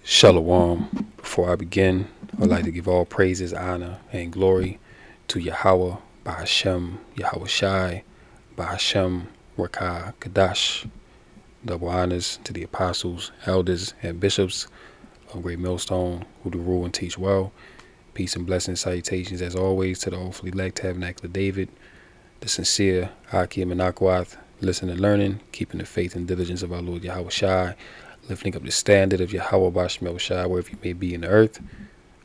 Shalom. Before I begin, I'd like to give all praises, honor, and glory to Yahweh, Bahashem, Yahweh Shai, Bahashem, Rakah, Kadash. Double honors to the apostles, elders, and bishops of Great Millstone who do rule and teach well. Peace and blessings, salutations as always to the hopefully elect Tabernacle of David, the sincere Akim and Akwath, listening and learning, keeping the faith and diligence of our Lord Yahweh Shai, lifting up the standard of Yahweh Bashmel Shai wherever you may be in the earth,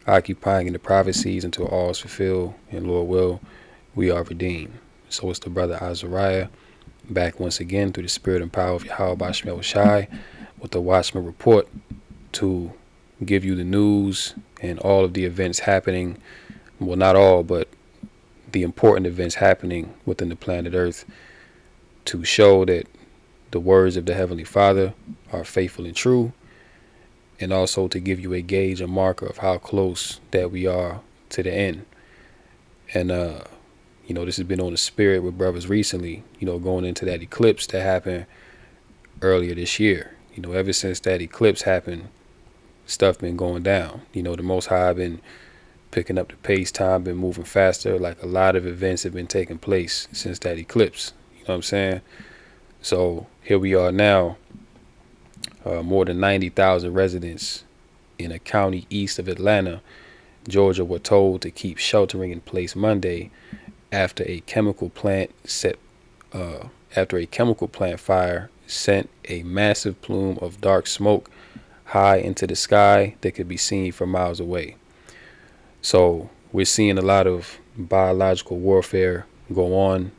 occupying in the prophecies until all is fulfilled, and Lord will, we are redeemed. So it's the brother Azariah, back once again through the spirit and power of Yahweh Bashmel Shai with the Watchman Report to give you the news and all of the events happening, well, not all, but the important events happening within the planet Earth, to show that the words of the Heavenly Father are faithful and true, and also to give you a gauge, a marker of how close that we are to the end. And this has been on the spirit with brothers recently, going into that eclipse that happened earlier this year. Ever since that eclipse happened, stuff been going down. The Most High been picking up the pace, time been moving faster. Like, a lot of events have been taking place since that eclipse. You know what I'm saying? So here we are now, more than 90,000 residents in a county east of Atlanta, Georgia, were told to keep sheltering in place Monday after a chemical plant fire sent a massive plume of dark smoke high into the sky that could be seen from miles away. So we're seeing a lot of biological warfare go on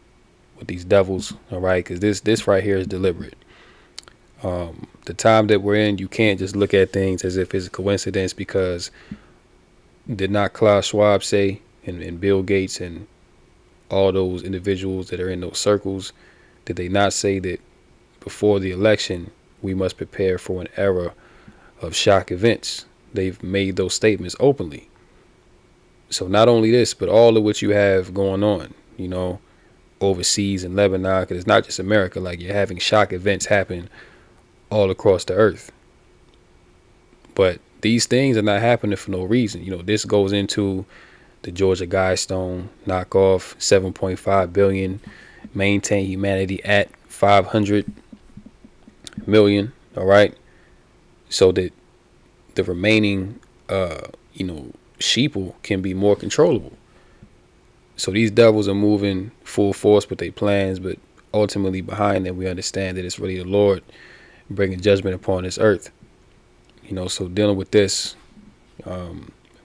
with these devils, all right? Because this right here is deliberate. The time that we're in, you can't just look at things as if it's a coincidence, because did not Klaus Schwab say, and Bill Gates and all those individuals that are in those circles, did they not say that before the election we must prepare for an era of shock events? They've made those statements openly. So not only this, but all of what you have going on, overseas in Lebanon, because it's not just America. Like, you're having shock events happen all across the earth. But these things are not happening for no reason. This goes into the Georgia Guidestone knockoff, 7.5 billion, maintain humanity at 500 million, all right? So that the remaining, sheeple can be more controllable. So these devils are moving full force with their plans, but ultimately behind them we understand that it's really the Lord bringing judgment upon this earth. So dealing with this,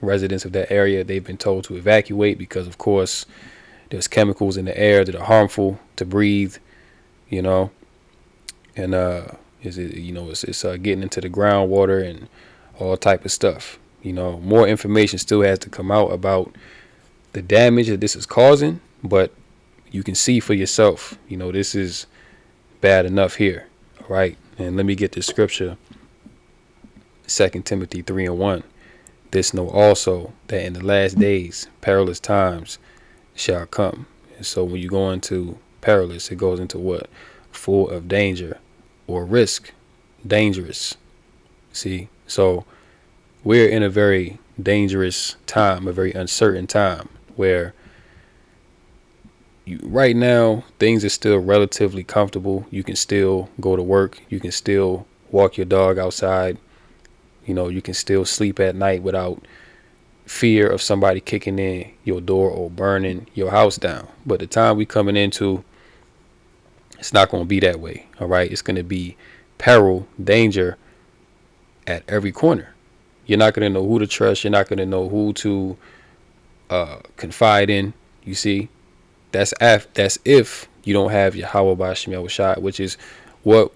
residents of that area, they've been told to evacuate because, of course, there's chemicals in the air that are harmful to breathe, and it's getting into the groundwater and all type of stuff. More information still has to come out about the damage that this is causing, but you can see for yourself, this is bad enough here. All right. And let me get the scripture, 2 Timothy 3:1. This know also that in the last days perilous times shall come. And so when you go into perilous, it goes into what? Full of danger or risk, dangerous. See, so we're in a very dangerous time, a very uncertain time, where right now things are still relatively comfortable. You can still go to work. You can still walk your dog outside. You can still sleep at night without fear of somebody kicking in your door or burning your house down. But the time we coming into, it's not going to be that way. All right. It's going to be peril, danger at every corner. You're not going to know who to trust. You're not going to know who to confide in. You see, that's if you don't have Yahweh Bashmel Shai, which is what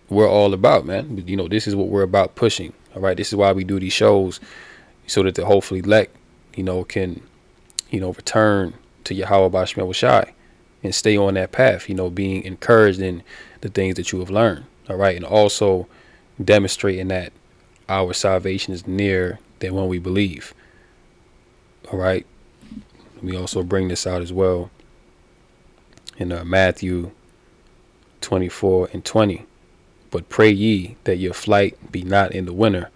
we're all about, man. This is what we're about pushing. All right. This is why we do these shows, so that the hopefully elect, can, return to Yahweh Bashmel Shai and stay on that path, being encouraged in the things that you have learned. All right. And also demonstrating that our salvation is nearer than when we believe. All right. Let me also bring this out as well in Matthew 24:20. But pray ye that your flight be not in the winter,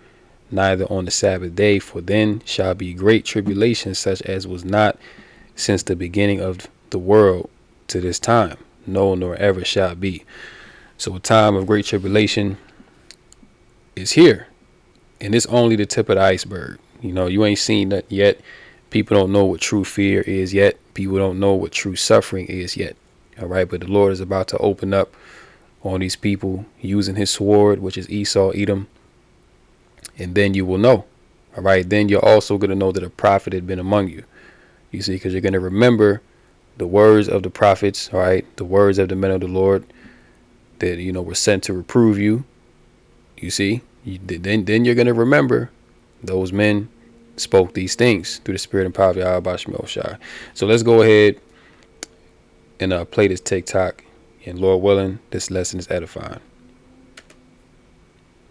neither on the Sabbath day, for then shall be great tribulation, such as was not since the beginning of the world to this time, no, nor ever shall be. So a time of great tribulation is here, and it's only the tip of the iceberg. You ain't seen that yet. People don't know what true fear is yet. People don't know what true suffering is yet. All right, but the Lord is about to open up on these people using his sword, which is Esau, Edom, and then you will know. All right, then you're also going to know that a prophet had been among you. You see, because you're going to remember the words of the prophets, all right, the words of the men of the Lord that, were sent to reprove you. You see, then you're going to remember those men spoke these things through the spirit and power of Yahweh Shemel Shai. So let's go ahead and play this TikTok, and Lord willing, this lesson is edifying.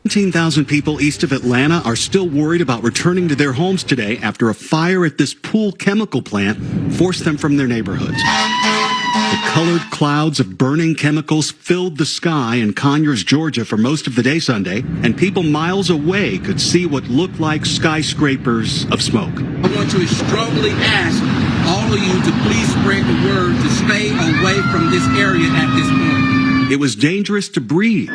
17,000 people east of Atlanta are still worried about returning to their homes today after a fire at this pool chemical plant forced them from their neighborhoods. The colored clouds of burning chemicals filled the sky in Conyers, Georgia for most of the day Sunday, and people miles away could see what looked like skyscrapers of smoke. I want to strongly ask all of you to please spread the word to stay away from this area at this point. It was dangerous to breathe,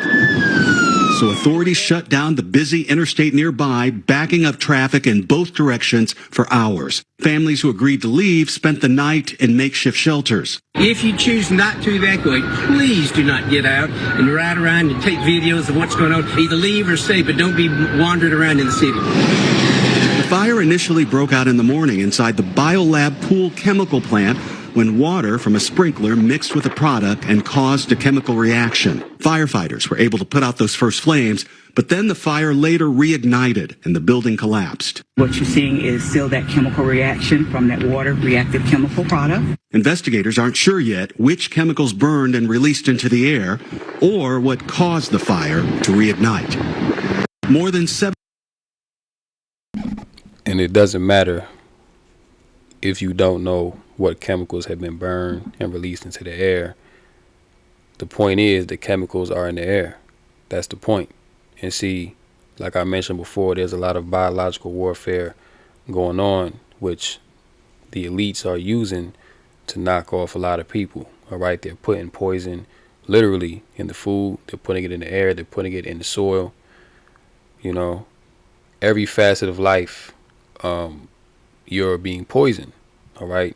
so authorities shut down the busy interstate nearby, backing up traffic in both directions for hours. Families who agreed to leave spent the night in makeshift shelters. If you choose not to evacuate, please do not get out and ride around and take videos of what's going on. Either leave or stay, but don't be wandering around in the city. The fire initially broke out in the morning inside the Biolab pool chemical plant when water from a sprinkler mixed with a product and caused a chemical reaction. Firefighters were able to put out those first flames, but then the fire later reignited and the building collapsed. What you're seeing is still that chemical reaction from that water reactive chemical product. Investigators aren't sure yet which chemicals burned and released into the air or what caused the fire to reignite. More than 7. And it doesn't matter if you don't know what chemicals have been burned and released into the air. The point is the chemicals are in the air. That's the point. And see, like I mentioned before, there's a lot of biological warfare going on, which the elites are using to knock off a lot of people. All right, they're putting poison literally in the food. They're putting it in the air. They're putting it in the soil. Every facet of life, you're being poisoned. All right.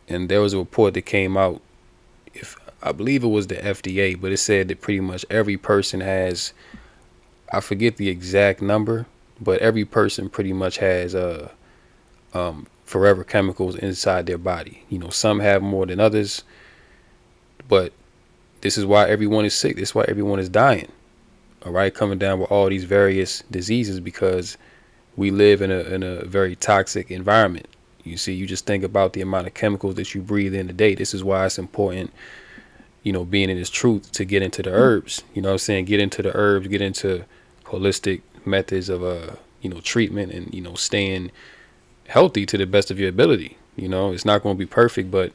And there was a report that came out, I believe it was the FDA, but it said that pretty much every person has, I forget the exact number, but every person pretty much has forever chemicals inside their body. Some have more than others, but this is why everyone is sick. This is why everyone is dying. All right, coming down with all these various diseases because we live in a very toxic environment. You see, you just think about the amount of chemicals that you breathe in a day. This is why it's important, being in this truth, to get into the herbs. You know what I'm saying? Get into the herbs, get into holistic methods of, treatment and, staying healthy to the best of your ability. It's not going to be perfect, but,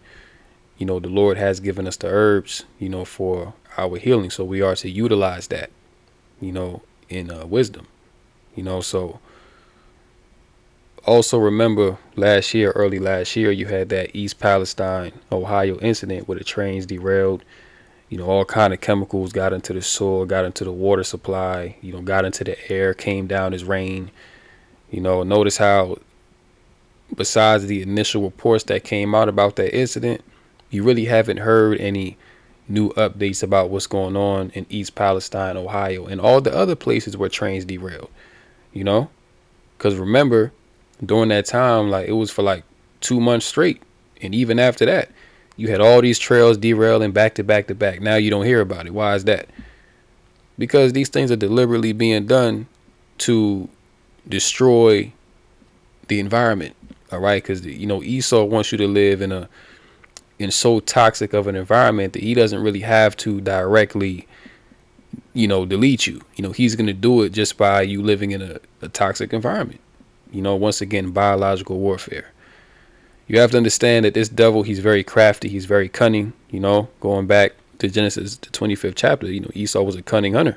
the Lord has given us the herbs, for our healing. So we are to utilize that, in wisdom, so. Also remember early last year, you had that East Palestine, Ohio incident where the trains derailed. All kind of chemicals got into the soil, got into the water supply, got into the air, came down as rain. Notice how besides the initial reports that came out about that incident, you really haven't heard any new updates about what's going on in East Palestine, Ohio, and all the other places where trains derailed, because remember, during that time, it was for 2 months straight. And even after that, you had all these trails derailing back to back to back. Now you don't hear about it. Why is that? Because these things are deliberately being done to destroy the environment. All right. Because, Esau wants you to live in so toxic of an environment that he doesn't really have to directly, delete you. He's going to do it just by you living in a toxic environment. Once again, biological warfare. You have to understand that this devil, he's very crafty. He's very cunning. Going back to Genesis, the 25th chapter, Esau was a cunning hunter.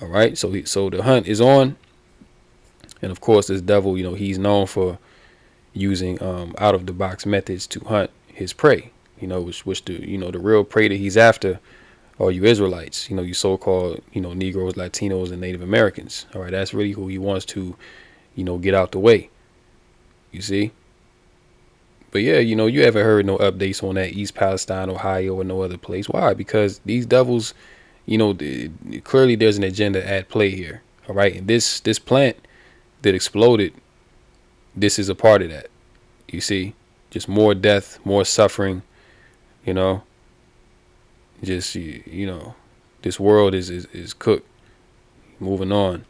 All right. So the hunt is on. And of course, this devil, he's known for using out of the box methods to hunt his prey. Which the real prey that he's after are you Israelites. You so-called Negroes, Latinos, and Native Americans. All right, that's really who he wants to get out the way. You see. But yeah, you haven't heard no updates on that East Palestine, Ohio, or no other place. Why? Because these devils, clearly there's an agenda at play here. All right, and this plant that exploded, this is a part of that. You see, just more death, more suffering. Just this world is cooked. Moving on.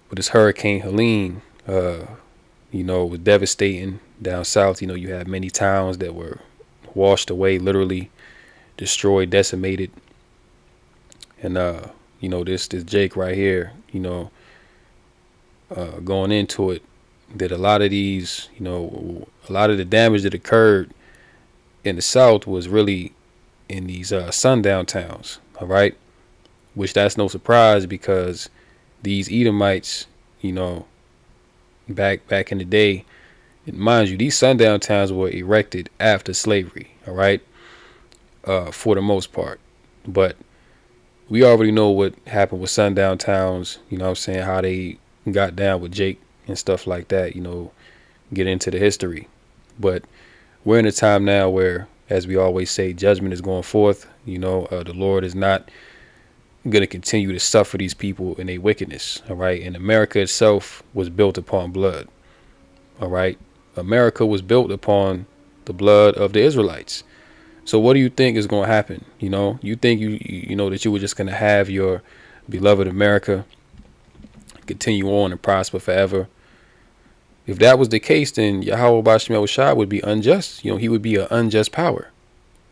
But this Hurricane Helene, was devastating down south. You had many towns that were washed away, literally destroyed, decimated. And this Jake right here, going into it, that a lot of these, a lot of the damage that occurred in the south was really in these sundown towns. All right, which that's no surprise because these Edomites, back in the day, and mind you, these sundown towns were erected after slavery. All right, for the most part, but we already know what happened with sundown towns. How they got down with Jake and stuff like that. Get into the history, but we're in a time now where, as we always say, judgment is going forth. The Lord is not going to continue to suffer these people in their wickedness. All right. And America itself was built upon blood. All right. America was built upon the blood of the Israelites. So what do you think is going to happen? You think that you were just going to have your beloved America continue on and prosper forever? If that was the case, then Yahweh Bashmel Shah would be unjust. He would be an unjust power.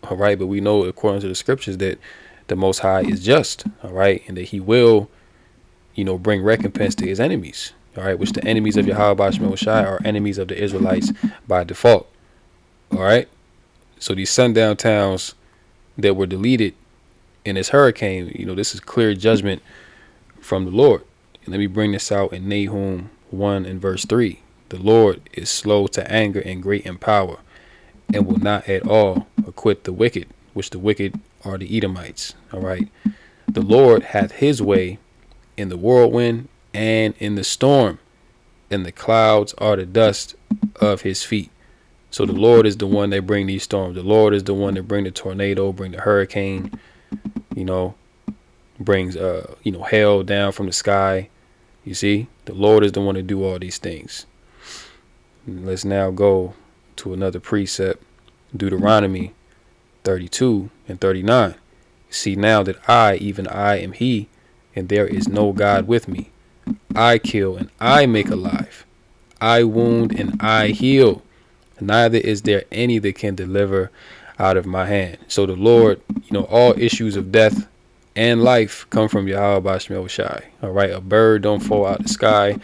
All right. But we know, according to the scriptures, that the Most High is just. All right. And that he will, bring recompense to his enemies. All right. Which the enemies of Yahweh Bashmel Shah are enemies of the Israelites by default. All right. So these sundown towns that were deleted in this hurricane, this is clear judgment from the Lord. And let me bring this out in Nahum 1 and verse 3. The Lord is slow to anger and great in power, and will not at all acquit the wicked, which the wicked are the Edomites. All right. The Lord hath his way in the whirlwind and in the storm, and the clouds are the dust of his feet. So the Lord is the one that bring these storms. The Lord is the one that bring the tornado, bring the hurricane, brings hail down from the sky. You see, the Lord is the one to do all these things. Let's now go to another precept, Deuteronomy 32 and 39. See now that I, even I, am he, and there is no God with me. I kill and I make alive. I wound and I heal. Neither is there any that can deliver out of my hand. So the Lord, all issues of death and life come from Yahweh Bashmel Shai. All right. A bird don't fall out of the sky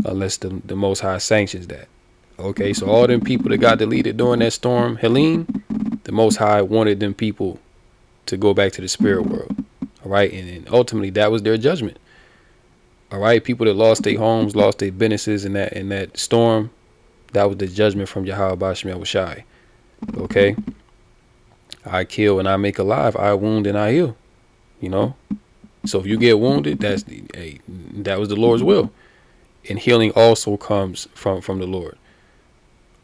unless the Most High sanctions that. Okay. So all them people that got deleted during that storm, Helene, the Most High wanted them people to go back to the spirit world. All right. And ultimately that was their judgment. All right. People that lost their homes, lost their businesses in that storm. That was the judgment from Yahweh Bashmel Shai. Okay. I kill and I make alive. I wound and I heal. So if you get wounded, that was the Lord's will. And healing also comes from the Lord.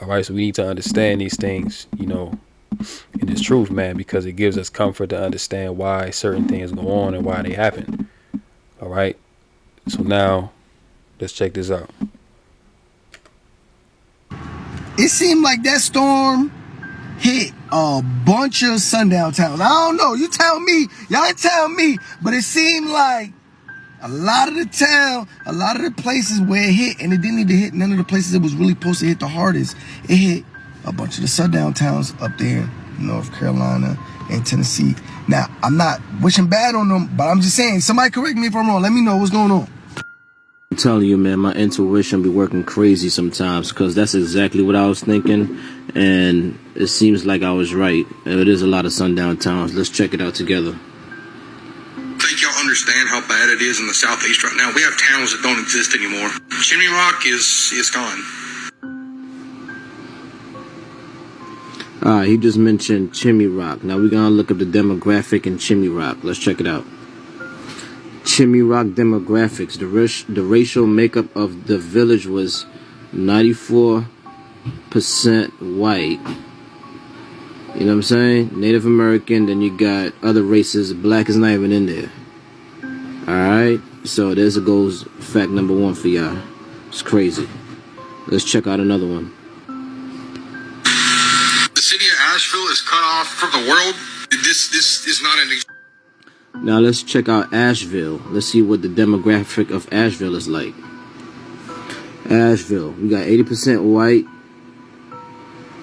All right. So we need to understand these things, in this truth, man, because it gives us comfort to understand why certain things go on and why they happen. All right. So now let's check this out. It seemed like that storm hit a bunch of sundown towns. I don't know. You tell me. Y'all tell me. But it seemed like a lot of the places where it hit, and it didn't need to hit none of the places it was really supposed to hit the hardest. It hit a bunch of the sundown towns up there in North Carolina and Tennessee. Now, I'm not wishing bad on them, but I'm just saying, somebody correct me if I'm wrong. Let me know what's going on. I'm telling you, man, my intuition be working crazy sometimes, because that's exactly what I was thinking, and it seems like I was right. It is a lot of sundown towns. Let's check it out together. Think y'all understand understand how bad it is in the southeast right now. We have towns that don't exist anymore. Chimney Rock is gone. He just mentioned Chimney Rock. Now we're gonna look up the demographic in Chimney Rock. Let's check it out. Chimney Rock demographics. The racial makeup of the village was 94% white. You know what I'm saying? Native American. Then you got other races. Black is not even in there. Alright? So there's a goes fact number one for y'all. It's crazy. Let's check out another one. The city of Asheville is cut off from the world. This is not an... Now let's check out Asheville. Let's see what the demographic of Asheville is like. Asheville. We got 80% white.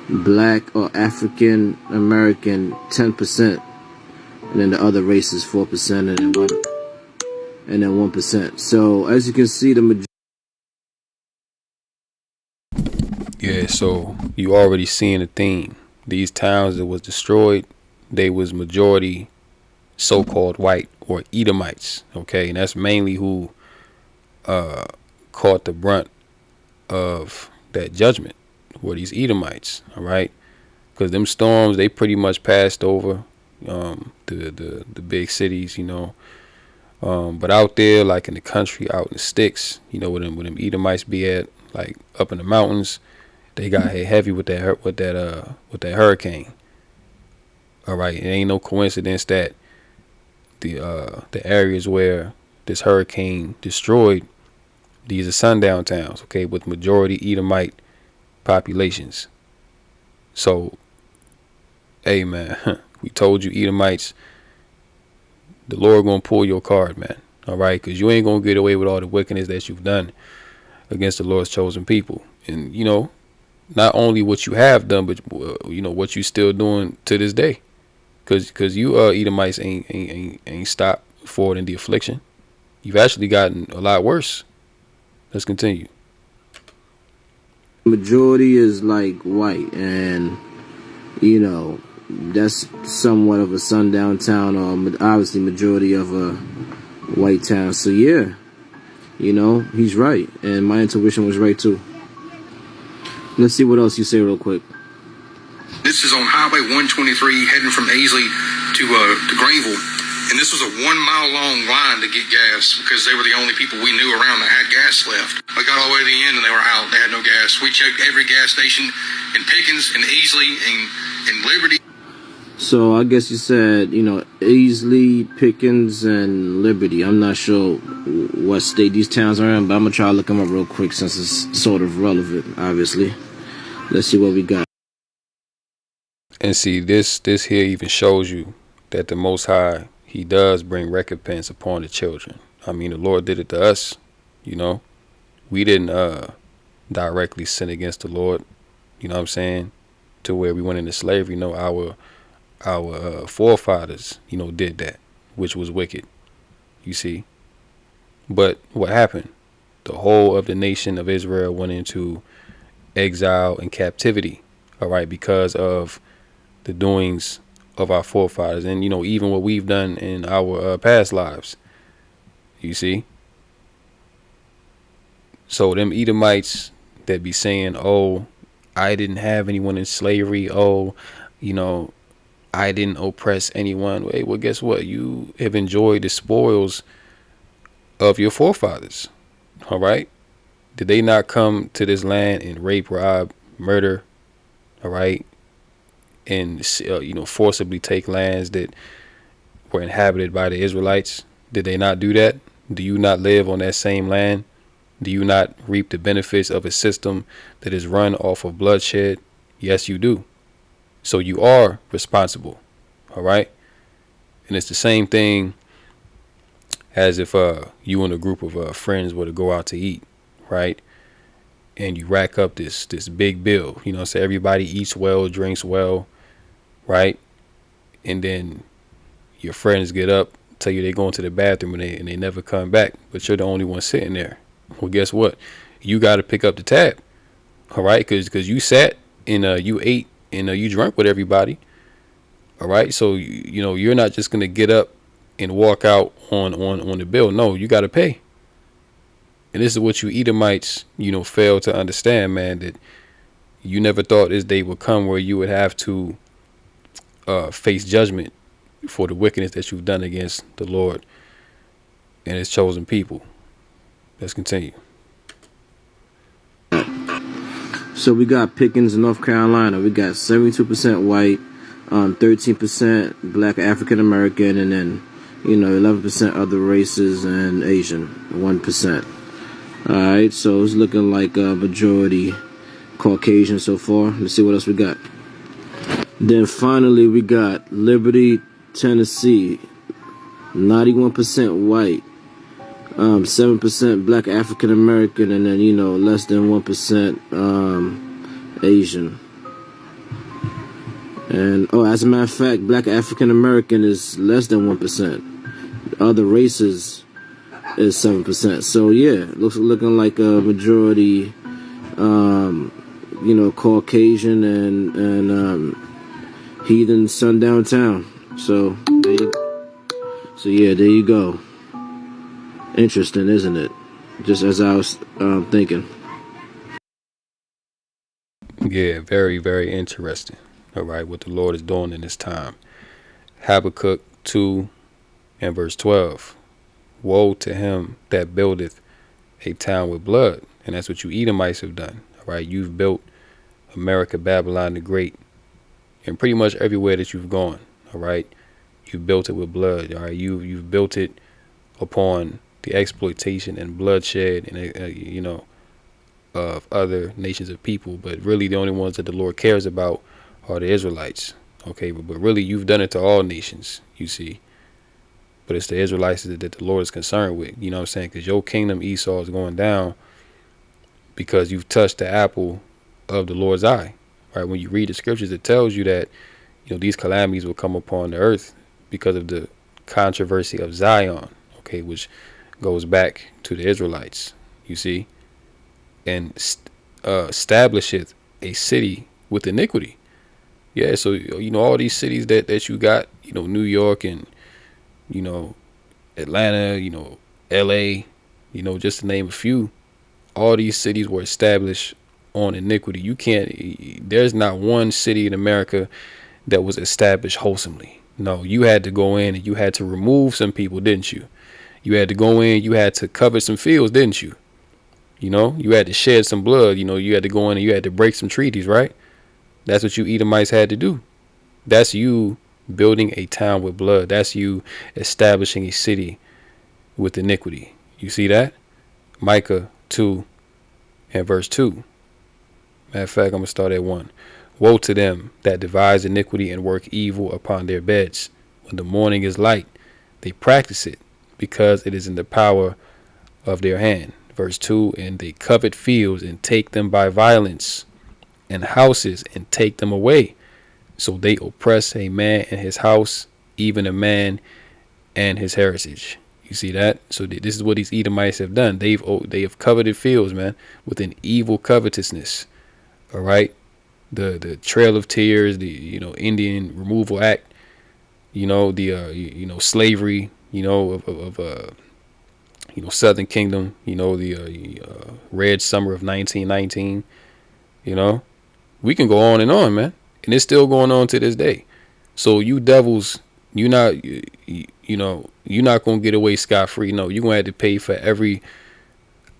Black or African American 10%, and then the other races 4%, and then 1%. So as you can see, the majority. Yeah, so you already seeing a theme. These towns that was destroyed, they was majority so-called white or Edomites. Okay, and that's mainly who caught the brunt of that judgment. Were these Edomites, all right? Because them storms, they pretty much passed over the big cities, you know. But out there, like in the country, out in the sticks, you know, where them Edomites be at, like up in the mountains, they got hit heavy with that hurricane. All right, it ain't no coincidence that the areas where this hurricane destroyed, these are sundown towns, okay, with majority Edomite populations. So, hey man, we told you Edomites, the Lord gonna pull your card, man. All right, because you ain't gonna get away with all the wickedness that you've done against the Lord's chosen people. And you know, not only what you have done, but you know what you still doing to this day. Because you Edomites ain't stopped forward in the affliction. You've actually gotten a lot worse. Let's continue. Majority is like white, and you know that's somewhat of a sundown town, or obviously majority of a white town. So yeah, you know, he's right, and my intuition was right too. Let's see what else you say real quick. This is on Highway 123 heading from Aisley to Greenville. And this was a 1 mile long line to get gas because they were the only people we knew around that had gas left. I got all the way to the end and they were out. They had no gas. We checked every gas station in Pickens and Easley and Liberty. So I guess you said, you know, Easley, Pickens, and Liberty. I'm not sure what state these towns are in, but I'm going to try to look them up real quick since it's sort of relevant, obviously. Let's see what we got. And see, this here even shows you that the Most High, he does bring recompense upon the children. I mean, the Lord did it to us, you know. We didn't directly sin against the Lord, you know what I'm saying, to where we went into slavery. You know, our forefathers, you know, did that, which was wicked, you see. But what happened? The whole of the nation of Israel went into exile and captivity, all right, because of the doings of our forefathers, and you know, even what we've done in our past lives, you see. So them Edomites that be saying, oh, I didn't have anyone in slavery, oh, you know, I didn't oppress anyone. Hey, well, guess what? You have enjoyed the spoils of your forefathers, all right? Did they not come to this land and rape, rob, murder, all right, and you know, forcibly take lands that were inhabited by the Israelites? Did they not do that? Do you not live on that same land? Do you not reap the benefits of a system that is run off of bloodshed? Yes, you do. So you are responsible, all right? And it's the same thing as if you and a group of friends were to go out to eat, right? And you rack up this big bill, you know, so everybody eats well, drinks well, right? And then your friends get up, tell you they're going to the bathroom, and they never come back, but you're the only one sitting there. Well, guess what? You got to pick up the tab, all right? Because you sat and you ate and you drank with everybody, all right? So, you know, you're not just going to get up and walk out on the bill. No, you got to pay. And this is what you Edomites, fail to understand, man, that you never thought this day would come where you would have to face judgment for the wickedness that you've done against the Lord and his chosen people. Let's continue. So we got Pickens in North Carolina. We got 72% white, 13% black African American, and then 11% other races and Asian, 1%. All right, so it's looking like a majority Caucasian so far. Let's see what else we got. Then finally we got Liberty, Tennessee, 91% white, 7% black African American, and then less than 1% Asian. And as a matter of fact, black African American is less than 1%. Other races is 7%. So yeah, looking like a majority Caucasian and heathen sundown town. So there you go. Interesting, isn't it? Just as I was thinking. Yeah, very, very interesting. All right, what the Lord is doing in this time. Habakkuk 2 and verse 12. Woe to him that buildeth a town with blood. And that's what you Edomites have done. All right, you've built America, Babylon the Great, and pretty much everywhere that you've gone. All right, you've built it with blood. All right, you've built it upon the exploitation and bloodshed and of other nations of people, but really the only ones that the Lord cares about are the Israelites. Okay, but really you've done it to all nations, you see. But it's the Israelites that the Lord is concerned with. You know what I'm saying? Because your kingdom, Esau, is going down because you've touched the apple of the Lord's eye. Right? When you read the scriptures, it tells you that these calamities will come upon the earth because of the controversy of Zion. Okay, which goes back to the Israelites. You see. And establisheth a city with iniquity. Yeah, so all these cities that you got, New York and Atlanta, LA, just to name a few. All these cities were established on iniquity. There's not one city in America that was established wholesomely. No, you had to go in and you had to remove some people, didn't you? You had to go in, you had to cover some fields, didn't you? You had to shed some blood. You had to go in and you had to break some treaties, right? That's what you Edomites had to do. That's you building a town with blood. That's you establishing a city with iniquity. You see that? Micah 2 and verse 2. Matter of fact, I'm going to start at 1. Woe to them that devise iniquity and work evil upon their beds. When the morning is light, they practice it, because it is in the power of their hand. Verse 2, and they covet fields and take them by violence, and houses and take them away. So they oppress a man and his house, even a man and his heritage. You see that? So this is what these Edomites have done. They have coveted fields, man, with an evil covetousness. All right, the Trail of Tears, the Indian Removal Act, the slavery, of Southern Kingdom, the Red Summer of 1919. We can go on and on, man, and it's still going on to this day. So you devils, you're not gonna get away scot-free. No, you're gonna have to pay for every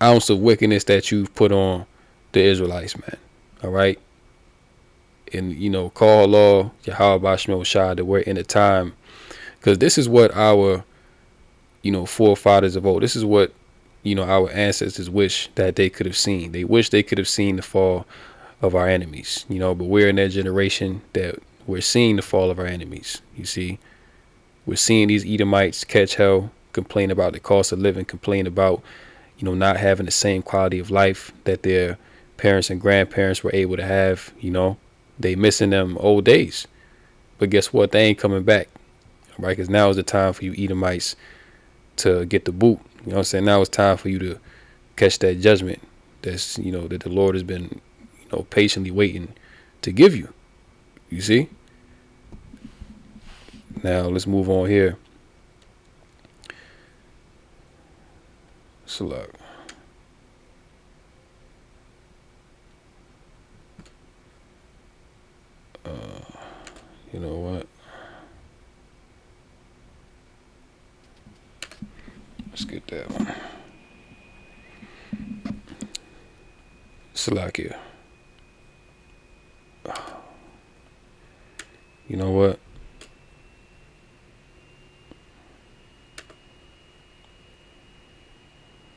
ounce of wickedness that you've put on the Israelites, man. All right, and call Allah Yahweh Bashmel Shah that we're in a time, because this is what our forefathers of old, this is what our ancestors wish that they could have seen. They wish they could have seen the fall of our enemies, but we're in that generation that we're seeing the fall of our enemies. You see, we're seeing these Edomites catch hell, complain about the cost of living, complain about not having the same quality of life that their parents and grandparents were able to have. They missing them old days. But guess what? They ain't coming back, right? Because now is the time for you Edomites to get the boot. You know what I'm saying? Now it's time for you to catch that judgment that's that the Lord has been patiently waiting to give you. You see? Now let's move on here. Select. You know what? Let's get that one. Select here. You know what?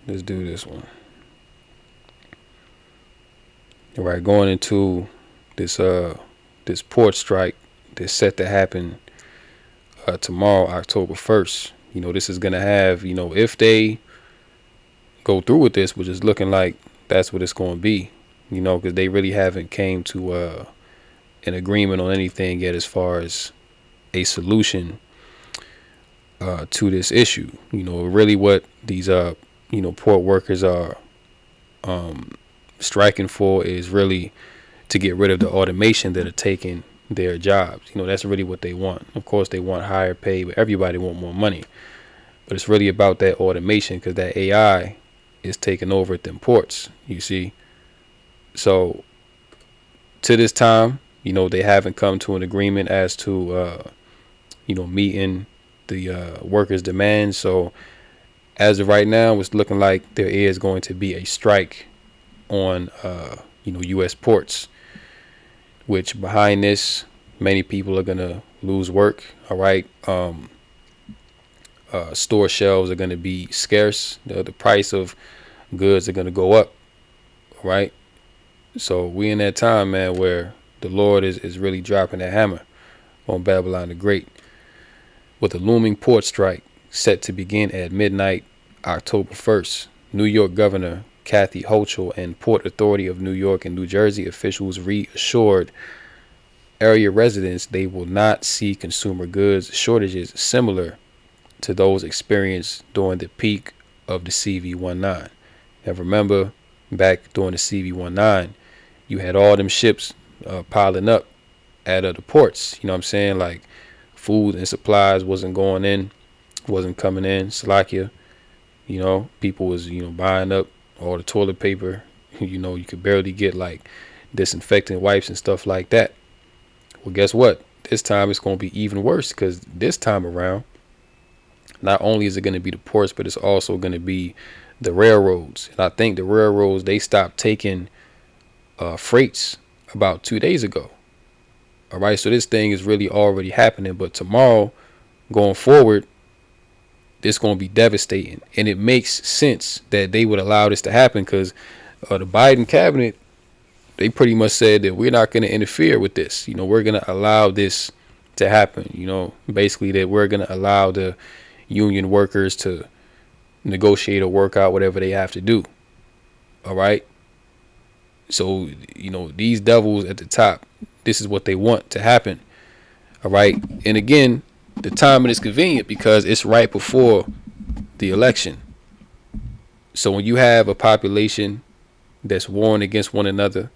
Let's do this one. All right, going into this port strike that's set to happen tomorrow, October 1st. You know, this is gonna have, you know, if they go through with this, which is looking like that's what it's going to be. You know, because they really haven't came to an agreement on anything yet as far as a solution to this issue. You know, really what these you know, port workers are striking for is really to get rid of the automation that are taking their jobs. You know, that's really what they want. Of course, they want higher pay, but everybody want more money. But it's really about that automation, because that AI is taking over at them ports, you see. So to this time, you know, they haven't come to an agreement as to you know, meeting the workers' demands. So as of right now, it's looking like there is going to be a strike on you know, U.S. ports, which behind this, many people are gonna lose work. All right. Store shelves are gonna be scarce. The price of goods are gonna go up. All right. So we in that time, man, where the Lord is really dropping that hammer on Babylon the Great, with a looming port strike set to begin at midnight, October 1st. New York Governor Kathy Hochul and Port Authority of New York and New Jersey officials reassured area residents they will not see consumer goods shortages similar to those experienced during the peak of the CV-19. And remember, back during the CV-19, you had all them ships piling up at the ports. You know what I'm saying? Like, food and supplies wasn't going in, wasn't coming in. Slovakia, you know, people was, you know, buying up all the toilet paper. You know, you could barely get like disinfectant wipes and stuff like that. Well, guess what? This time it's going to be even worse, because this time around, not only is it going to be the ports, but it's also going to be the railroads. And I think the railroads, they stopped taking freights about 2 days ago. All right, so this thing is really already happening. But tomorrow, going forward, this going to be devastating. And it makes sense that they would allow this to happen, because the Biden cabinet, they pretty much said that we're not going to interfere with this. You know, we're going to allow this to happen. You know, basically that we're going to allow the union workers to negotiate or work out whatever they have to do. All right. So, you know, these devils at the top, this is what they want to happen. All right. And again, the timing is convenient because it's right before the election. So when you have a population that's warring against one another,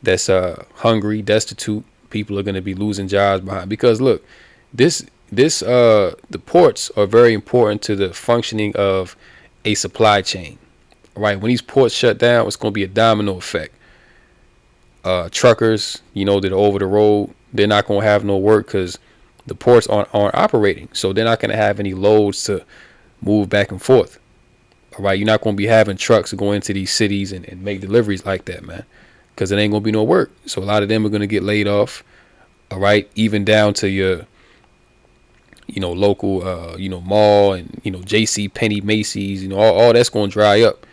that's hungry, destitute, people are going to be losing jobs behind. Because look, the ports are very important to the functioning of a supply chain. Right, when these ports shut down, it's going to be a domino effect. Truckers, you know, that are over the road, they're not going to have no work because the ports aren't operating. So they're not going to have any loads to move back and forth. All right, you're not going to be having trucks go into these cities and make deliveries like that, man, because it ain't going to be no work. So a lot of them are going to get laid off. All right, even down to your, you know, local, you know, mall and, you know, J.C. Penney, Macy's, you know, all that's going to dry up.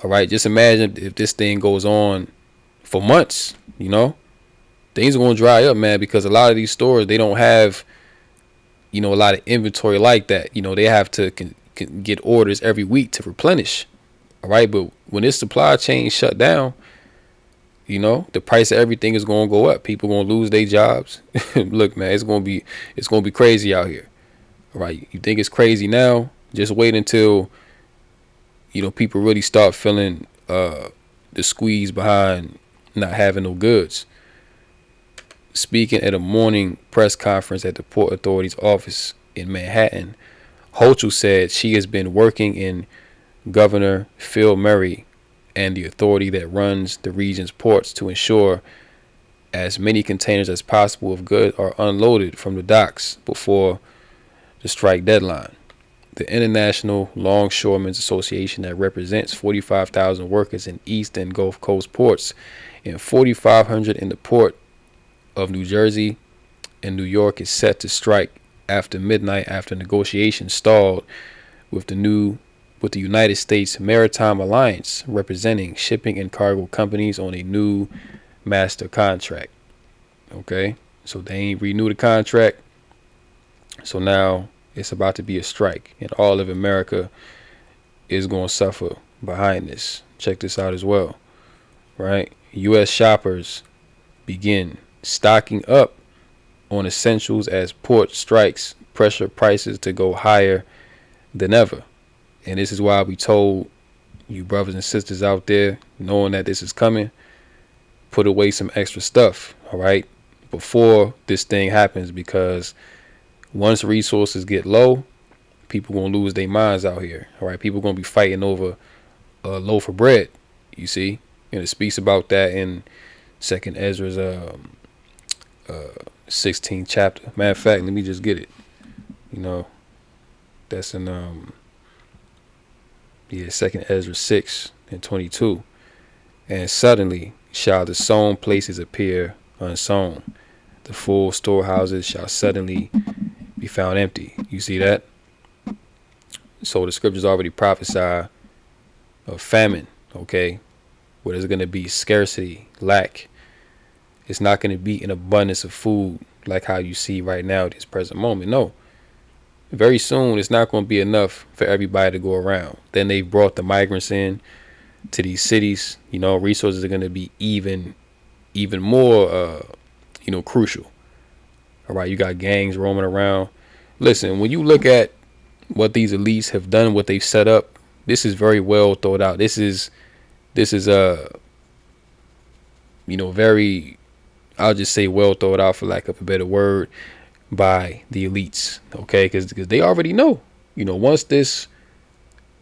All right, just imagine if this thing goes on for months, you know, things are going to dry up, man, because a lot of these stores, they don't have, you know, a lot of inventory like that. You know, they have to can get orders every week to replenish. All right, but when this supply chain shut down, you know, the price of everything is going to go up. People going to lose their jobs. Look, man, it's going to be crazy out here. All right, you think it's crazy now? Just wait until, you know, people really start feeling the squeeze behind not having no goods. Speaking at a morning press conference at the Port Authority's office in Manhattan, Hochul said she has been working in Governor Phil Murray and the authority that runs the region's ports to ensure as many containers as possible of goods are unloaded from the docks before the strike deadline. The International Longshoremen's Association, that represents 45,000 workers in East and Gulf Coast ports and 4,500 in the port of New Jersey and New York, is set to strike after midnight after negotiations stalled with the United States Maritime Alliance, representing shipping and cargo companies, on a new master contract. Okay, so they ain't renew the contract, so now it's about to be a strike, and all of America is going to suffer behind this. Check this out as well, right? U.S. shoppers begin stocking up on essentials as port strikes pressure prices to go higher than ever. And this is why we told you brothers and sisters out there, knowing that this is coming, put away some extra stuff, all right, before this thing happens, because once resources get low, people gonna lose their minds out here, all right? People gonna be fighting over a loaf of bread, you see? And it speaks about that in Second Ezra's 16th chapter. Matter of fact, let me just get it. You know, that's in Second Ezra 6:22. And suddenly shall the sown places appear unsown. The full storehouses shall suddenly be found empty. You see that? So the scriptures already prophesy of famine, okay? Where there's going to be scarcity, lack. It's not going to be an abundance of food like how you see right now at this present moment. No. Very soon, it's not going to be enough for everybody to go around. Then they brought the migrants in to these cities. You know, resources are going to be even more, crucial. All right, you got gangs roaming around. Listen, when you look at what these elites have done, what they've set up, this is very well thought out. This is very, I'll just say well thought out, for lack of a better word, by the elites, okay? Because they already know, once this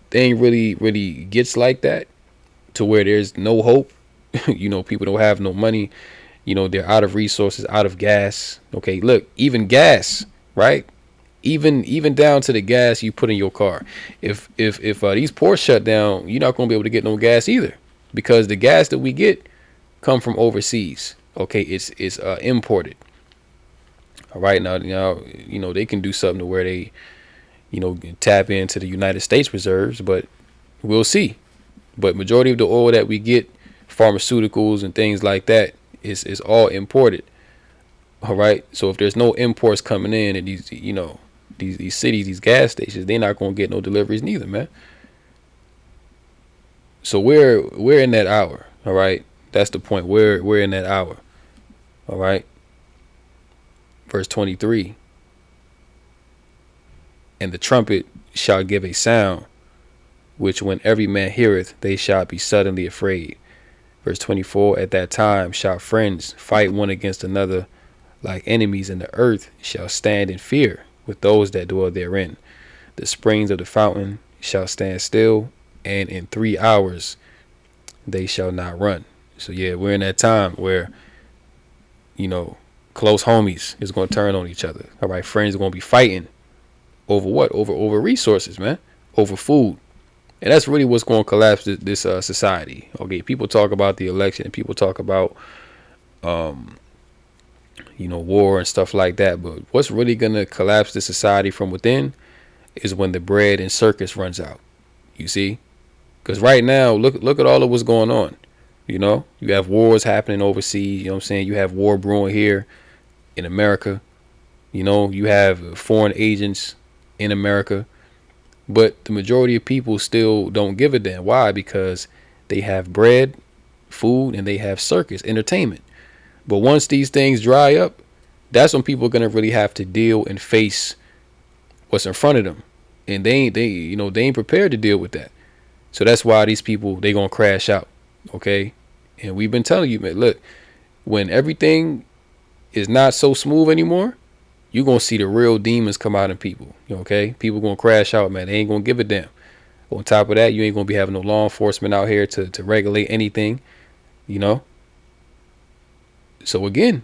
thing really gets like that, to where there's no hope, people don't have no money, they're out of resources, out of gas. Okay, look, even gas, right? Even down to the gas you put in your car. If these ports shut down, you're not going to be able to get no gas either, because the gas that we get come from overseas. Okay, it's imported. All right, now they can do something to where they tap into the United States reserves, but we'll see. But majority of the oil that we get, pharmaceuticals and things like that, is all imported. All right, so if there's no imports coming in, and these cities, these gas stations, they're not gonna get no deliveries neither, man. So we're in that hour. All right, that's the point. We're in that hour. All right. Verse 23. And the trumpet shall give a sound, which when every man heareth, they shall be suddenly afraid. Verse 24. At that time shall friends fight one against another, like enemies, and the earth shall stand in fear with those that dwell therein. The springs of the fountain shall stand still, and in 3 hours they shall not run. So yeah, we're in that time where, close homies is going to turn on each other. All right, friends are going to be fighting over what? Over resources, man. Over food. And that's really what's going to collapse this society. Okay, people talk about the election, and people talk about war and stuff like that, but what's really going to collapse the society from within is when the bread and circus runs out. You see? Because right now, look at all of what's going on. You have wars happening overseas. You know what I'm saying? You have war brewing here in America. You have foreign agents in America. But the majority of people still don't give a damn. Why? Because they have bread, food, and they have circus, entertainment. But once these things dry up, that's when people are going to really have to deal and face what's in front of them. And they ain't prepared to deal with that. So that's why these people, they going to crash out. Okay? And we've been telling you, man, look, when everything is not so smooth anymore, you're going to see the real demons come out in people. Okay? People going to crash out, man. They ain't going to give a damn. On top of that, you ain't gonna be having no law enforcement out here to regulate anything, you know. So again,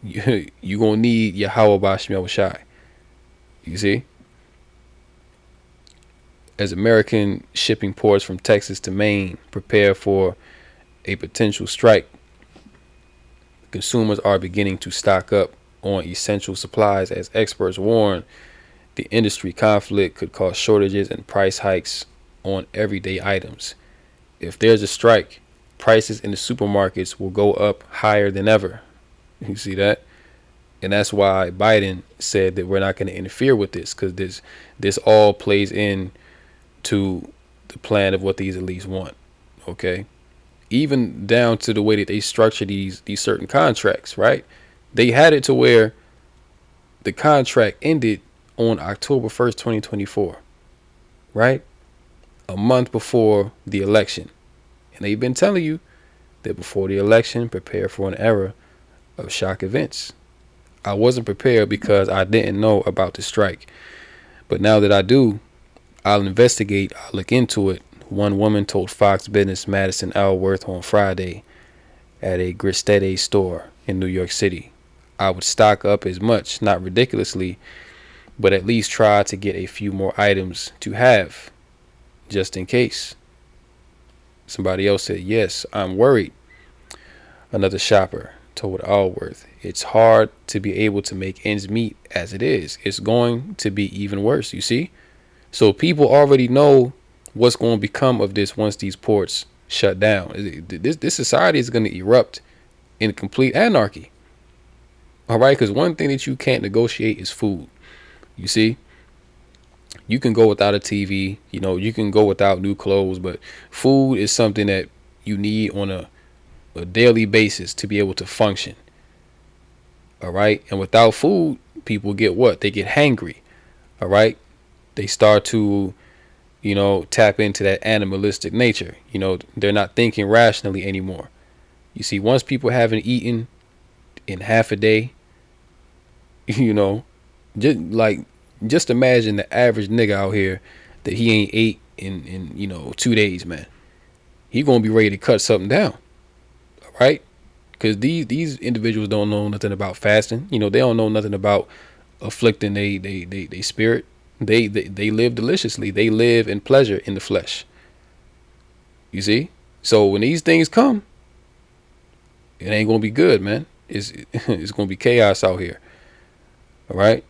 you gonna need Yahweh Bashem Yahushai. You see? As American shipping ports from Texas to Maine prepare for a potential strike, consumers are beginning to stock up on essential supplies as experts warn the industry conflict could cause shortages and price hikes on everyday items. If there's a strike, prices in the supermarkets will go up higher than ever. You see that? And that's why Biden said that we're not going to interfere with this, because this all plays in to the plan of what these elites want. Okay? Even down to the way that they structure these certain contracts, right? They had it to where the contract ended on October 1st, 2024, right? A month before the election. And they've been telling you that before the election, prepare for an era of shock events. I wasn't prepared because I didn't know about the strike. But now that I do, I'll investigate, I'll look into it. One woman told Fox Business Madison Alworth on Friday at a Gristede store in New York City. I would stock up as much, not ridiculously, but at least try to get a few more items to have, just in case. Somebody else said, yes, I'm worried. Another shopper told Alworth, it's hard to be able to make ends meet as it is. It's going to be even worse, you see? So people already know what's going to become of this once these ports shut down. This society is going to erupt in complete anarchy. All right, because one thing that you can't negotiate is food. You see, you can go without a TV, you know, you can go without new clothes, but food is something that you need on a daily basis to be able to function. All right. And without food, people get what? They get hangry. All right. They start to, you know, tap into that animalistic nature. You know, they're not thinking rationally anymore. You see, once people haven't eaten in half a day, you know, just imagine the average nigga out here that he ain't ate in 2 days, man. He gonna be ready to cut something down, all right? Because these individuals don't know nothing about fasting. You know, they don't know nothing about afflicting they spirit. They live deliciously. They live in pleasure in the flesh. You see? So when these things come, it ain't gonna be good, man. It's gonna be chaos out here. All right.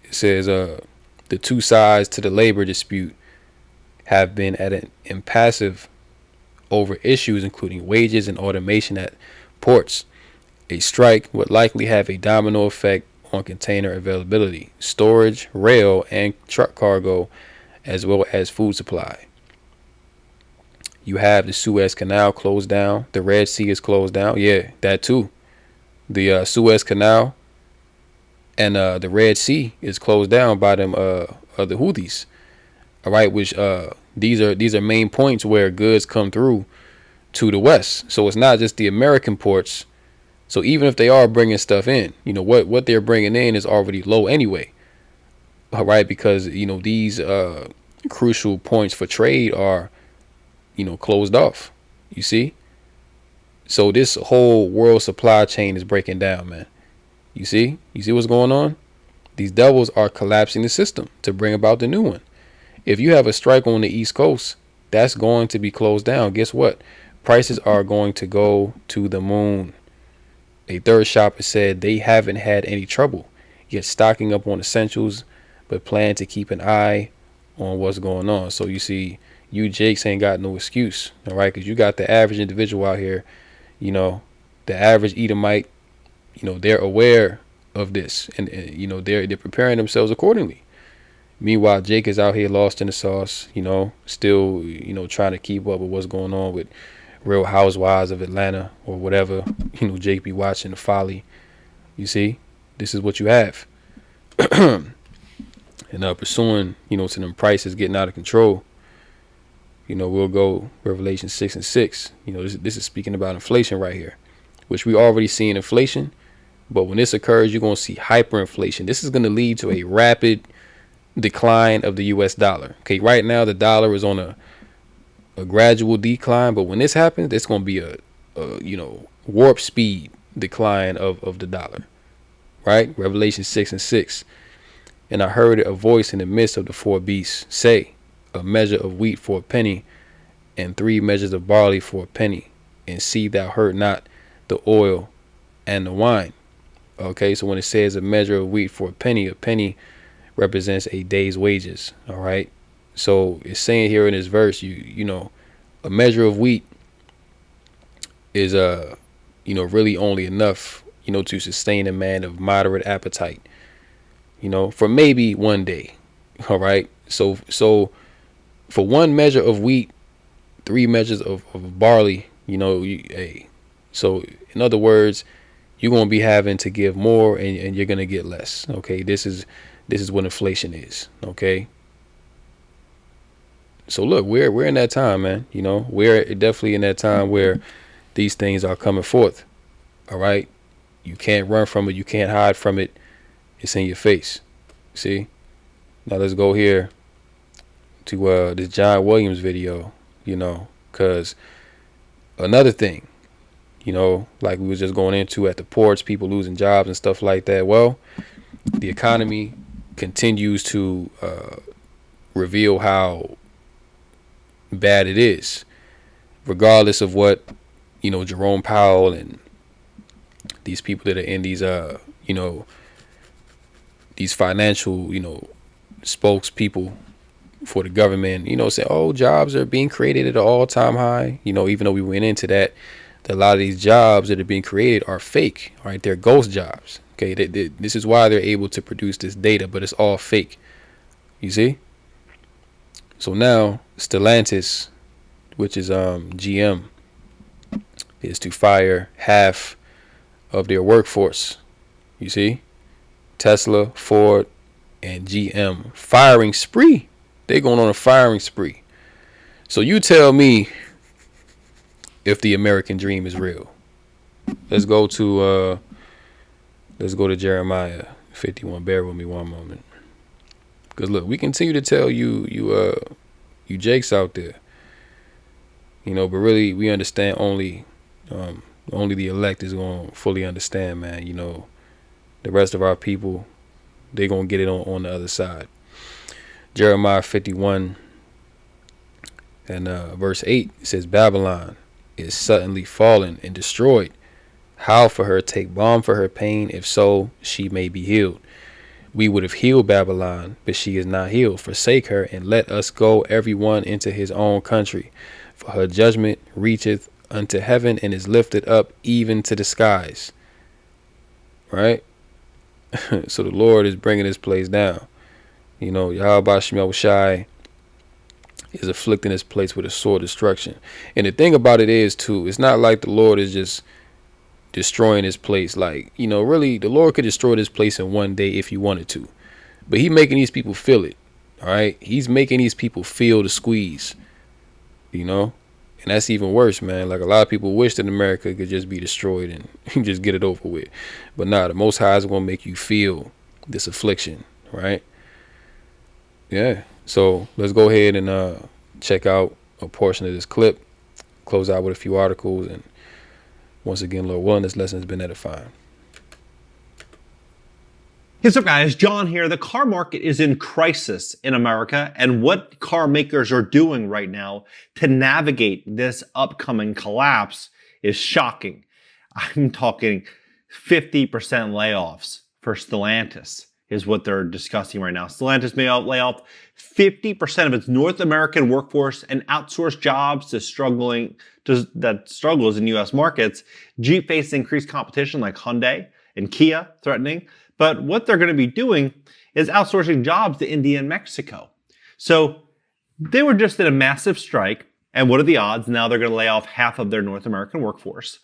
It says the two sides to the labor dispute have been at an impassive over issues including wages and automation at ports. A strike would likely have a domino effect on container availability, storage, rail, and truck cargo, as well as food supply. You have the Suez Canal closed down. The Red Sea is closed down. Yeah, that too. The Suez Canal and the Red Sea is closed down by them the Houthis. All right, which these are main points where goods come through to the west. So it's not just the American ports. So even if they are bringing stuff in, you know what they're bringing in is already low anyway. All right, because you know these crucial points for trade are closed off. You see? So this whole world supply chain is breaking down, man. You see what's going on? These devils are collapsing the system to bring about the new one. If you have a strike on the East Coast, that's going to be closed down. Guess what? Prices are going to go to the moon. A third shopper said they haven't had any trouble yet stocking up on essentials, but plan to keep an eye on what's going on. So you see, you Jakes ain't got no excuse, all right? Because you got the average individual out here, the average Edomite, they're aware of this, and they're preparing themselves accordingly. Meanwhile, Jake is out here lost in the sauce, still, trying to keep up with what's going on with Real Housewives of Atlanta or whatever. Jake be watching the folly. You see, this is what you have. And pursuing, to them prices getting out of control. We'll go Revelation 6:6. This is speaking about inflation right here, which we already see in inflation. But when this occurs, you're going to see hyperinflation. This is going to lead to a rapid, decline of the US dollar. Okay, right now the dollar is on a gradual decline, but when this happens, it's going to be a warp speed decline of the dollar. Right? Revelation 6:6. And I heard a voice in the midst of the four beasts say, a measure of wheat for a penny, and 3 measures of barley for a penny, and see thou hurt not the oil and the wine. Okay, so when it says a measure of wheat for a penny represents a day's wages. All right, so it's saying here in this verse, you know, a measure of wheat is really only enough, to sustain a man of moderate appetite, for maybe one day. All right, so for 1 measure of wheat, 3 measures of barley, so in other words, you're going to be having to give more, and you're going to get less. Okay, this is what inflation is. Okay, so look, we're in that time, man. We're definitely in that time where these things are coming forth. All right, you can't run from it, you can't hide from it. It's in your face. See, now let's go here to this John Williams video, because another thing, like we was just going into at the ports, people losing jobs and stuff like that. Well, the economy continues to reveal how bad it is, regardless of what, Jerome Powell and these people that are in these, these financial, spokespeople for the government, say, oh, jobs are being created at an all-time high. Even though we went into that a lot of these jobs that are being created are fake. All right, they're ghost jobs. Okay, this is why they're able to produce this data, but it's all fake. You see? So now Stellantis, which is GM, is to fire half of their workforce. You see? Tesla, Ford, and GM firing spree. They're going on a firing spree. So you tell me if the American dream is real. Let's go to Jeremiah 51. Bear with me one moment. Because look, we continue to tell you Jakes out there, but really we understand only the elect is going to fully understand, man. The rest of our people, they're going to get it on the other side. Jeremiah 51 and verse 8 says, Babylon is suddenly fallen and destroyed. How for her? Take balm for her pain, if so she may be healed. We would have healed Babylon, but she is not healed. Forsake her, and let us go every one into his own country. For her judgment reacheth unto heaven, and is lifted up even to the skies. Right? So the Lord is bringing this place down. Yahweh Shemel Shai is afflicting this place with a sore destruction. And the thing about it is, too, it's not like the Lord is just destroying this place. Like, really, the Lord could destroy this place in one day if he wanted to. But he's making these people feel it. All right? He's making these people feel the squeeze. And that's even worse, man. Like, a lot of people wish that America could just be destroyed and just get it over with. But nah, the Most High is going to make you feel this affliction, right? Yeah. So let's go ahead and check out a portion of this clip. Close out with a few articles. And once again, Lord willing, this lesson has been edifying. Hey, what's up, guys? John here. The car market is in crisis in America, and what car makers are doing right now to navigate this upcoming collapse is shocking. I'm talking 50% layoffs for Stellantis is what they're discussing right now. Stellantis may lay off 50% of its North American workforce and outsource jobs that struggles in U.S. markets. Jeep faces increased competition like Hyundai and Kia threatening. But what they're going to be doing is outsourcing jobs to India and Mexico. So they were just in a massive strike. And what are the odds? Now they're going to lay off half of their North American workforce.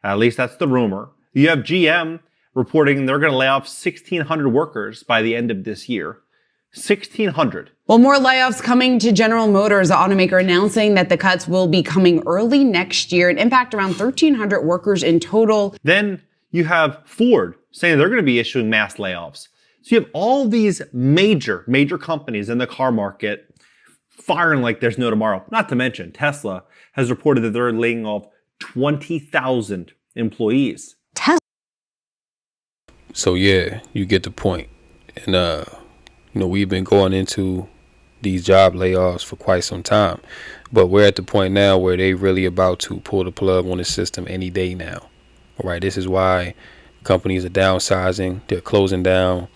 At least that's the rumor. You have GM reporting they're going to lay off 1,600 workers by the end of this year. 1,600. Well, more layoffs coming to General Motors, the automaker announcing that the cuts will be coming early next year and impact around 1,300 workers in total. Then you have Ford saying they're going to be issuing mass layoffs. So you have all these major companies in the car market firing like there's no tomorrow. Not to mention, Tesla has reported that they're laying off 20,000 employees. So yeah, you get the point. And we've been going into these job layoffs for quite some time, but we're at the point now where they really about to pull the plug on the system any day now. All right, this is why companies are downsizing. They're closing down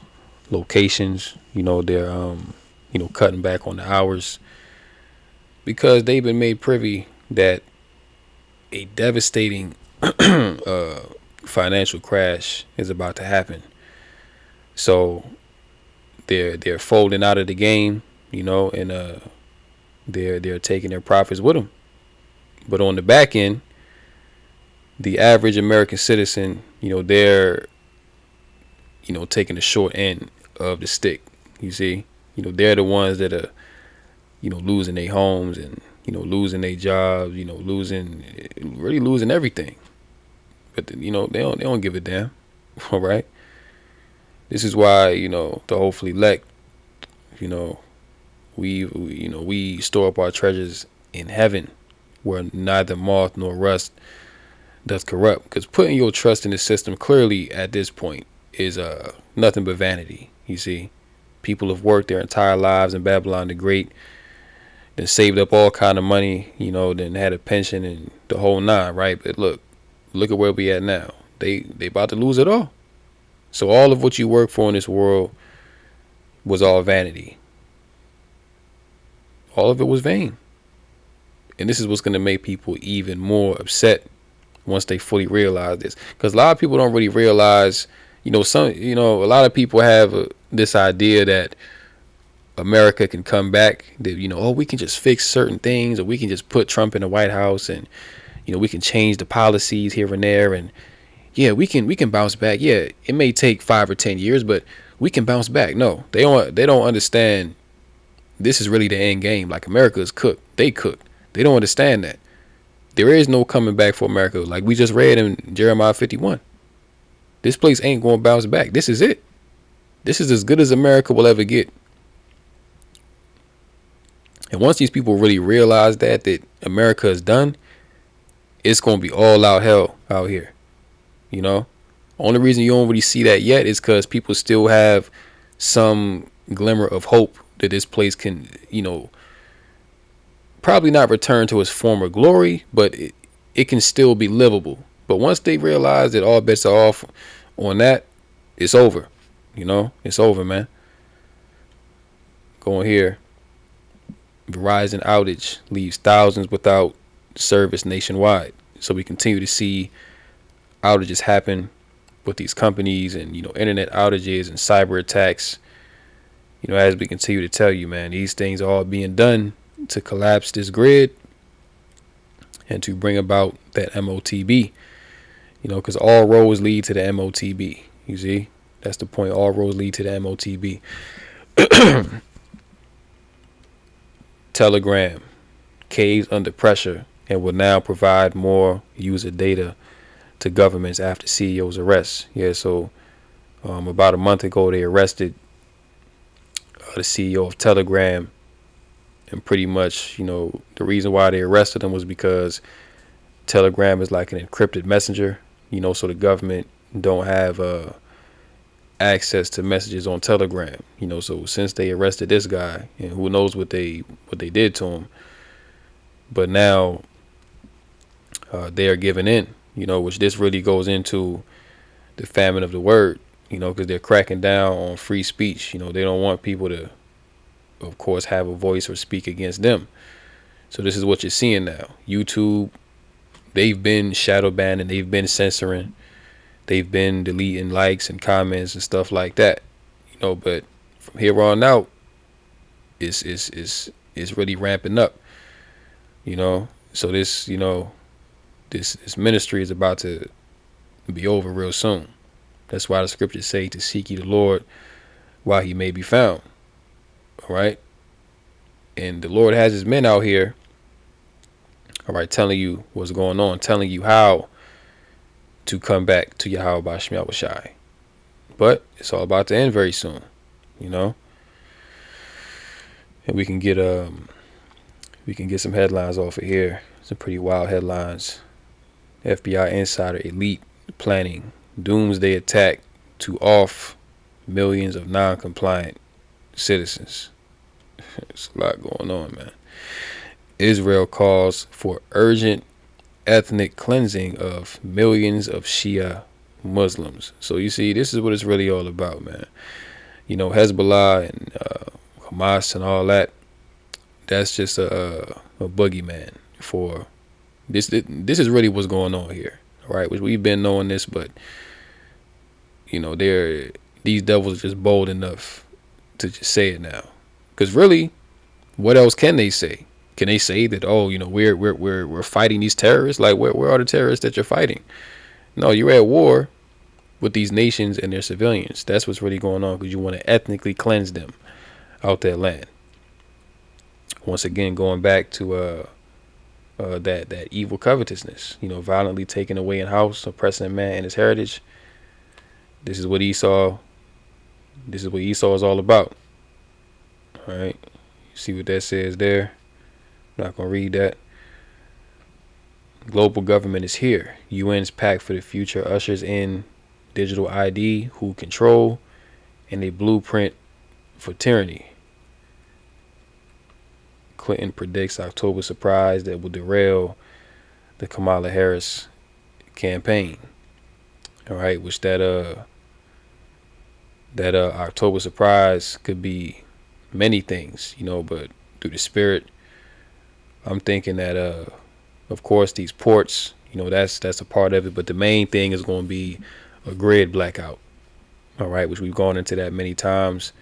locations. They're cutting back on the hours because they've been made privy that a devastating financial crash is about to happen. So they're folding out of the game, and they're taking their profits with them. But on the back end, the average American citizen, they're taking the short end of the stick. You see, they're the ones that are losing their homes and losing their jobs, really losing everything. But they don't give a damn. All right. This is why the hopefully elect, we store up our treasures in heaven, where neither moth nor rust doth corrupt. Because putting your trust in the system clearly at this point is nothing but vanity. You see, people have worked their entire lives in Babylon the Great, then saved up all kind of money, then had a pension and the whole nine, right? But look at where we at now. They about to lose it all. So all of what you work for in this world was all vanity. All of it was vain. And this is what's going to make people even more upset once they fully realize this. Because a lot of people don't really realize, a lot of people have this idea that America can come back, that, we can just fix certain things, or we can just put Trump in the White House, and, we can change the policies here and there, and yeah, we can bounce back. Yeah, it may take 5 or 10 years, but we can bounce back. No, they don't understand. This is really the end game. Like, America is cooked. They cooked. They don't understand that. There is no coming back for America. Like we just read in Jeremiah 51. This place ain't going to bounce back. This is it. This is as good as America will ever get. And once these people really realize that America is done, it's going to be all out hell out here. Only reason you don't really see that yet is because people still have some glimmer of hope that this place can, probably not return to its former glory, but it can still be livable. But once they realize that all bets are off on that, it's over. It's over, man. Going here. Verizon outage leaves thousands without service nationwide. So we continue to see outages happen with these companies and, internet outages and cyber attacks. As we continue to tell you, man, these things are all being done to collapse this grid and to bring about that MOTB, because all roads lead to the MOTB. You see, that's the point. All roads lead to the MOTB. Telegram caves under pressure and will now provide more user data to governments after CEO's arrest. Yeah, so about a month ago, they arrested the CEO of Telegram. And pretty much, the reason why they arrested him was because Telegram is like an encrypted messenger, so the government don't have access to messages on Telegram, so since they arrested this guy, and who knows what they did to him, but now they are giving in, which this really goes into the famine of the word, because they're cracking down on free speech. They don't want people to, of course, have a voice or speak against them. So this is what you're seeing now. YouTube, they've been shadow banning, they've been censoring, they've been deleting likes and comments and stuff like that. But from here on out, it's really ramping up. So this this ministry is about to be over real soon. That's why the scriptures say to seek ye the Lord while he may be found. All right. And the Lord has his men out here, all right, telling you what's going on, telling you how to come back to Yahweh Bashim Yahushai. But it's all about to end very soon, and we can get some headlines off of here. Some pretty wild headlines. FBI insider elite planning doomsday attack to off millions of non-compliant citizens. There's a lot going on, man. Israel calls for urgent ethnic cleansing of millions of Shia Muslims. So you see, this is what it's really all about, man. Hezbollah and Hamas and all that. That's just a boogeyman for this. This is really what's going on here, all right? Which we've been knowing this, but these devils are just bold enough to just say it now. Because really, what else can they say? Can they say that, we're fighting these terrorists? Like, where are the terrorists that you're fighting? No, you're at war with these nations and their civilians. That's what's really going on, because you want to ethnically cleanse them out their land. Once again, going back to that evil covetousness, violently taking away in house, oppressing a man and his heritage. This is what Esau is all about. All right, you see what that says there. I'm not gonna read that. Global government is here. UN's pact for the future ushers in digital ID, who control, and a blueprint for tyranny. Clinton predicts October surprise that will derail the Kamala Harris campaign. All right, which that October surprise could be many things, but through the spirit, I'm thinking that of course these ports, that's a part of it, but the main thing is going to be a grid blackout. All right, which we've gone into that many times.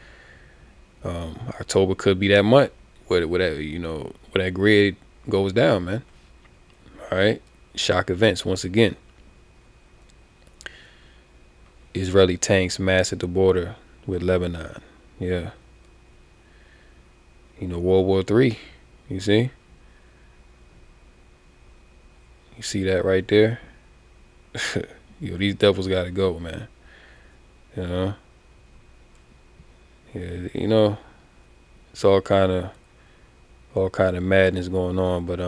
October could be that month where that grid goes down, man. All right, shock events once again. Israeli tanks massed at the border with Lebanon. Yeah. World War III. You see? You see that right there? These devils gotta go, man. Yeah, it's all kind of madness going on, but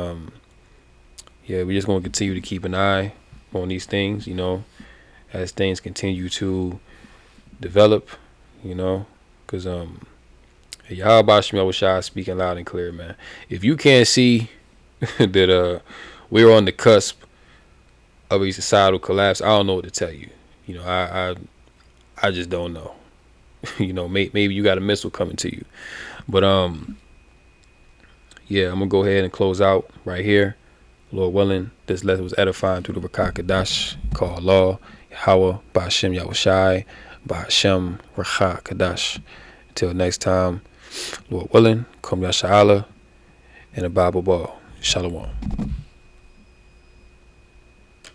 we're just gonna continue to keep an eye on these things, as things continue to develop, because y'all Bashim Yahushua speaking loud and clear, man. If you can't see that we're on the cusp of a societal collapse, I don't know what to tell you. I just don't know. Maybe you got a missile coming to you, but I'm gonna go ahead and close out right here. Lord willing, this lesson was edifying through the Rakah Kadash called Law, Yahweh, Ba'ashem Yahushai, Ba'ashem Rakah Kadash. Until next time, Lord willing, Kum Yasha'Allah, and a Bible ball. Shalom.